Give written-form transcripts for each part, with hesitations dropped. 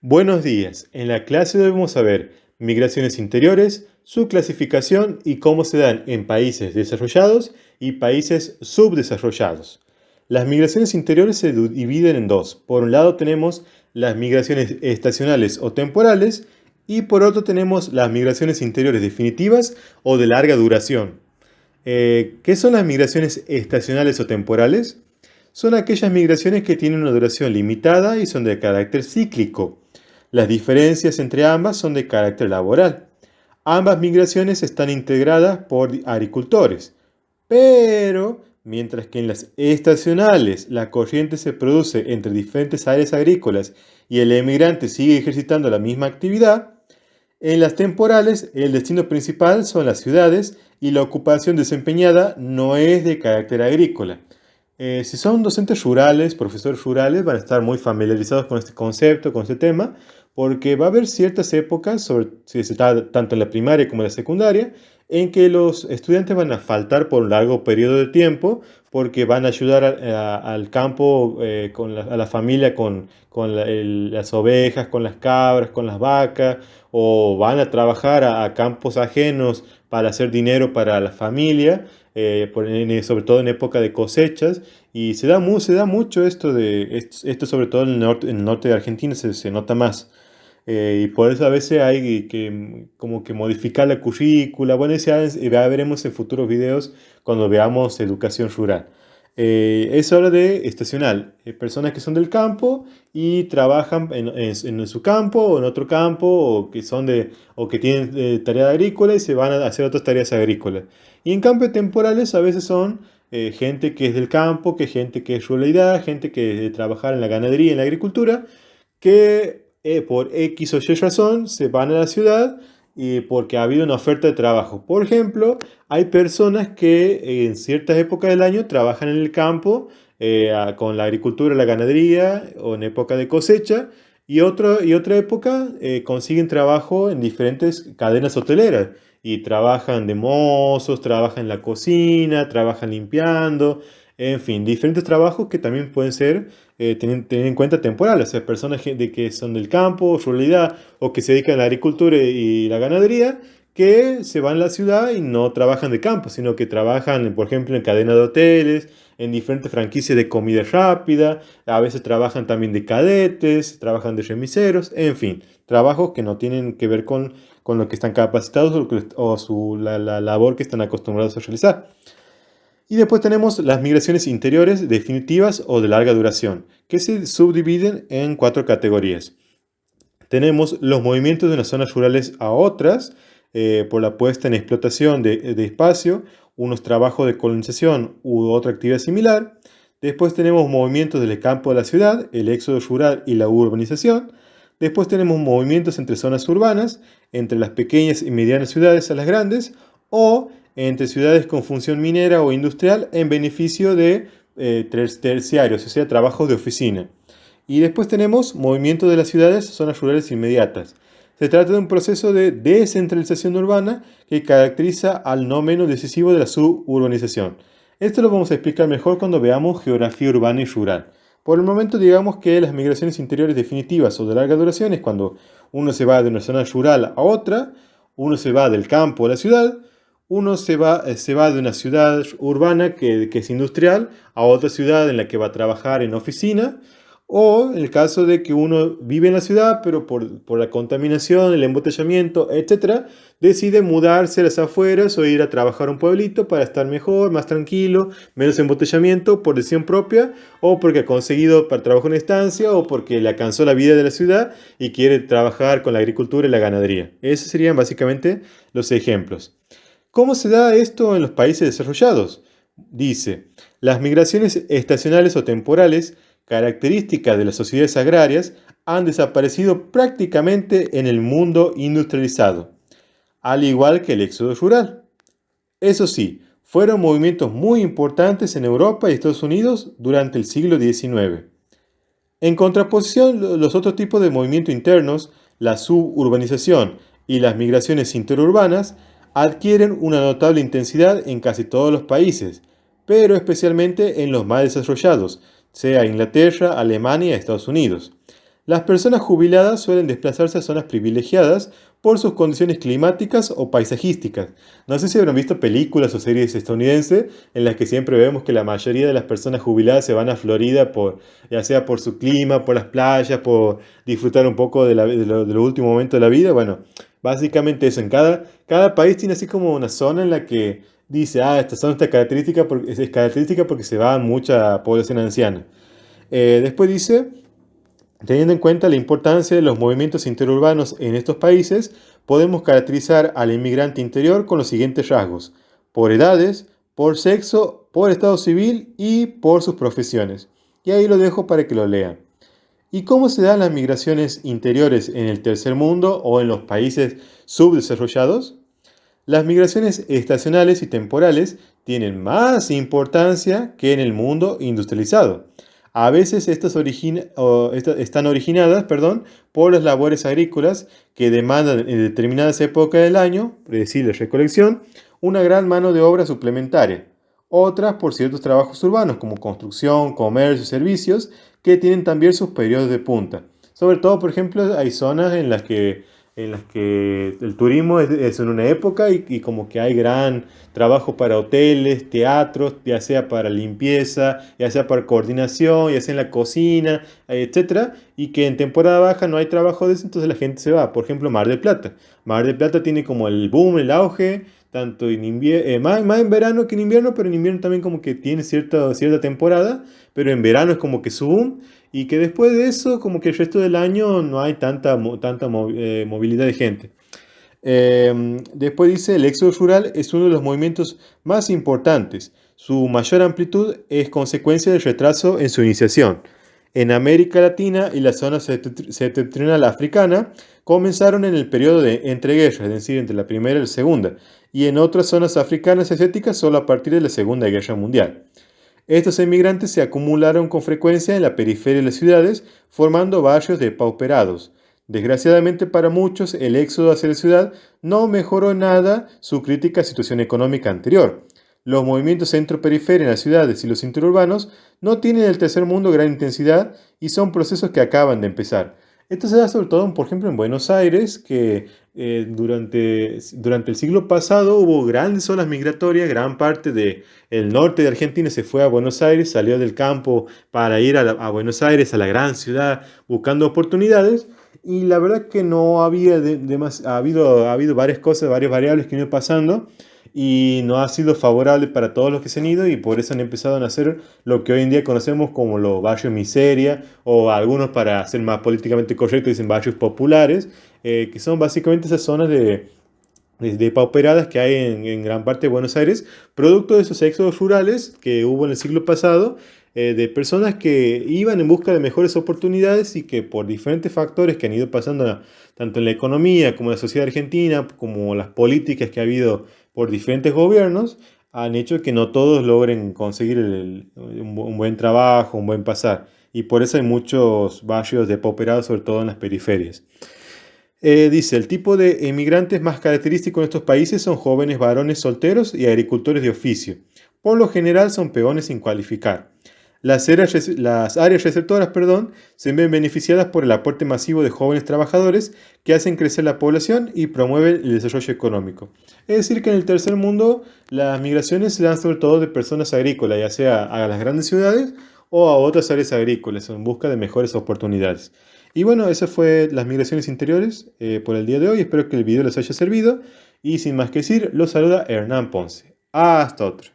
Buenos días. En la clase de hoy vamos a ver migraciones interiores, su clasificación y cómo se dan en países desarrollados y países subdesarrollados. Las migraciones interiores se dividen en dos. Por un lado tenemos las migraciones estacionales o temporales y por otro tenemos las migraciones interiores definitivas o de larga duración. ¿Qué son las migraciones estacionales o temporales? Son aquellas migraciones que tienen una duración limitada y son de carácter cíclico. Las diferencias entre ambas son de carácter laboral. Ambas migraciones están integradas por agricultores, pero mientras que en las estacionales la corriente se produce entre diferentes áreas agrícolas y el emigrante sigue ejercitando la misma actividad, en las temporales el destino principal son las ciudades y la ocupación desempeñada no es de carácter agrícola. Si son docentes rurales, profesores rurales, van a estar muy familiarizados con este concepto, con este tema, porque va a haber ciertas épocas, si se está tanto en la primaria como en la secundaria, en que los estudiantes van a faltar por un largo periodo de tiempo, porque van a ayudar al campo, a la familia con las ovejas, con las cabras, con las vacas, o van a trabajar a campos ajenos para hacer dinero para la familia, sobre todo en época de cosechas, y se da mucho esto sobre todo en el norte de Argentina se nota más. Y por eso a veces hay que como que modificar la currícula. Bueno, ya veremos en futuros videos cuando veamos educación rural. Es hora de estacional. Personas que son del campo y trabajan en su campo o en otro campo o que tienen tarea agrícola y se van a hacer otras tareas agrícolas. Y en campo temporales a veces son gente que es del campo, que gente que es ruralidad, gente que es de trabajar en la ganadería, en la agricultura, que por X o Y razón se van a la ciudad y porque ha habido una oferta de trabajo. Por ejemplo, hay personas que en ciertas épocas del año trabajan en el campo con la agricultura, la ganadería o en época de cosecha y otra época consiguen trabajo en diferentes cadenas hoteleras y trabajan de mozos, trabajan en la cocina, trabajan limpiando, en fin, diferentes trabajos que también pueden ser tener en cuenta temporales, o sea, personas de que son del campo, ruralidad, o que se dedican a la agricultura y la ganadería, que se van a la ciudad y no trabajan de campo, sino que trabajan, por ejemplo, en cadena de hoteles, en diferentes franquicias de comida rápida, a veces trabajan también de cadetes, trabajan de remiseros, en fin, trabajos que no tienen que ver con lo que están capacitados la labor que están acostumbrados a realizar. Y después tenemos las migraciones interiores definitivas o de larga duración, que se subdividen en cuatro categorías. Tenemos los movimientos de unas zonas rurales a otras, por la puesta en explotación de espacio, unos trabajos de colonización u otra actividad similar. Después tenemos movimientos del campo a la ciudad, el éxodo rural y la urbanización. Después tenemos movimientos entre zonas urbanas, entre las pequeñas y medianas ciudades a las grandes, o entre ciudades con función minera o industrial en beneficio de terciarios, o sea, trabajos de oficina. Y después tenemos movimiento de las ciudades, zonas rurales inmediatas. Se trata de un proceso de descentralización urbana que caracteriza al no menos decisivo de la suburbanización. Esto lo vamos a explicar mejor cuando veamos geografía urbana y rural. Por el momento digamos que las migraciones interiores definitivas o de larga duración es cuando uno se va de una zona rural a otra, uno se va del campo a la ciudad, uno se va de una ciudad urbana que es industrial a otra ciudad en la que va a trabajar en oficina, o en el caso de que uno vive en la ciudad, pero por la contaminación, el embotellamiento, etc., decide mudarse a las afueras o ir a trabajar a un pueblito para estar mejor, más tranquilo, menos embotellamiento por decisión propia, o porque ha conseguido para trabajo en estancia, o porque le alcanzó la vida de la ciudad y quiere trabajar con la agricultura y la ganadería. Esos serían básicamente los ejemplos. ¿Cómo se da esto en los países desarrollados? Dice, las migraciones estacionales o temporales, características de las sociedades agrarias, han desaparecido prácticamente en el mundo industrializado, al igual que el éxodo rural. Eso sí, fueron movimientos muy importantes en Europa y Estados Unidos durante el siglo XIX. En contraposición, los otros tipos de movimientos internos, la suburbanización y las migraciones interurbanas, adquieren una notable intensidad en casi todos los países, pero especialmente en los más desarrollados, sea Inglaterra, Alemania y Estados Unidos. Las personas jubiladas suelen desplazarse a zonas privilegiadas por sus condiciones climáticas o paisajísticas. No sé si habrán visto películas o series estadounidenses en las que siempre vemos que la mayoría de las personas jubiladas se van a Florida ya sea por su clima, por las playas, por disfrutar un poco de lo último momento de la vida. Bueno, básicamente eso. Cada país tiene así como una zona en la que dice, esta zona es característica porque se va mucha población anciana. Después dice, teniendo en cuenta la importancia de los movimientos interurbanos en estos países, podemos caracterizar al inmigrante interior con los siguientes rasgos: por edades, por sexo, por estado civil y por sus profesiones. Y ahí lo dejo para que lo lean. ¿Y cómo se dan las migraciones interiores en el tercer mundo o en los países subdesarrollados? Las migraciones estacionales y temporales tienen más importancia que en el mundo industrializado. A veces están originadas, por las labores agrícolas que demandan en determinadas épocas del año, es decir, la recolección, una gran mano de obra suplementaria. Otras por ciertos trabajos urbanos como construcción, comercio, servicios, que tienen también sus periodos de punta. Sobre todo, por ejemplo, hay zonas en las que el turismo es en una época y como que hay gran trabajo para hoteles, teatros, ya sea para limpieza, ya sea para coordinación, ya sea en la cocina, etcétera, y que en temporada baja no hay trabajo de eso, entonces la gente se va. Por ejemplo, Mar del Plata. Mar del Plata tiene como el boom, el auge, tanto en más en verano que en invierno, pero en invierno también como que tiene cierta temporada, pero en verano es como que su boom, y que después de eso, como que el resto del año no hay tanta movilidad de gente. Después dice, el éxodo rural es uno de los movimientos más importantes. Su mayor amplitud es consecuencia del retraso en su iniciación. En América Latina y la zona septentrional africana comenzaron en el periodo de entreguerras, es decir, entre la Primera y la Segunda, y en otras zonas africanas y asiáticas solo a partir de la Segunda Guerra Mundial. Estos emigrantes se acumularon con frecuencia en la periferia de las ciudades, formando barrios depauperados. Desgraciadamente para muchos, el éxodo hacia la ciudad no mejoró nada su crítica situación económica anterior. Los movimientos centro-periferia en las ciudades y los interurbanos no tienen en el tercer mundo gran intensidad y son procesos que acaban de empezar. Esto se da sobre todo, por ejemplo, en Buenos Aires, que durante el siglo pasado hubo grandes olas migratorias, gran parte del norte de Argentina se fue a Buenos Aires, salió del campo para ir a Buenos Aires, a la gran ciudad, buscando oportunidades. Y la verdad que no había ha habido varias cosas, varias variables que han ido pasando y no ha sido favorable para todos los que se han ido, y por eso han empezado a nacer lo que hoy en día conocemos como los barrios miseria, o algunos, para ser más políticamente correctos, dicen barrios populares, que son básicamente esas zonas de pauperadas que hay en gran parte de Buenos Aires, producto de esos éxodos rurales que hubo en el siglo pasado, de personas que iban en busca de mejores oportunidades y que por diferentes factores que han ido pasando tanto en la economía como en la sociedad argentina, como las políticas que ha habido por diferentes gobiernos, han hecho que no todos logren conseguir un buen trabajo, un buen pasar. Y por eso hay muchos barrios depauperados, sobre todo en las periferias. Dice, el tipo de emigrantes más característico en estos países son jóvenes varones solteros y agricultores de oficio. Por lo general son peones sin cualificar. Las áreas receptoras, se ven beneficiadas por el aporte masivo de jóvenes trabajadores que hacen crecer la población y promueven el desarrollo económico. Es decir, que en el tercer mundo las migraciones se dan sobre todo de personas agrícolas, ya sea a las grandes ciudades o a otras áreas agrícolas en busca de mejores oportunidades. Y bueno, esas fue las migraciones interiores por el día de hoy. Espero que el video les haya servido. Y sin más que decir, los saluda Hernán Ponce. Hasta otro.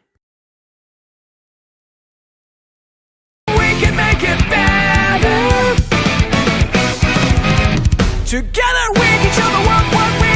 Together we can show the world what we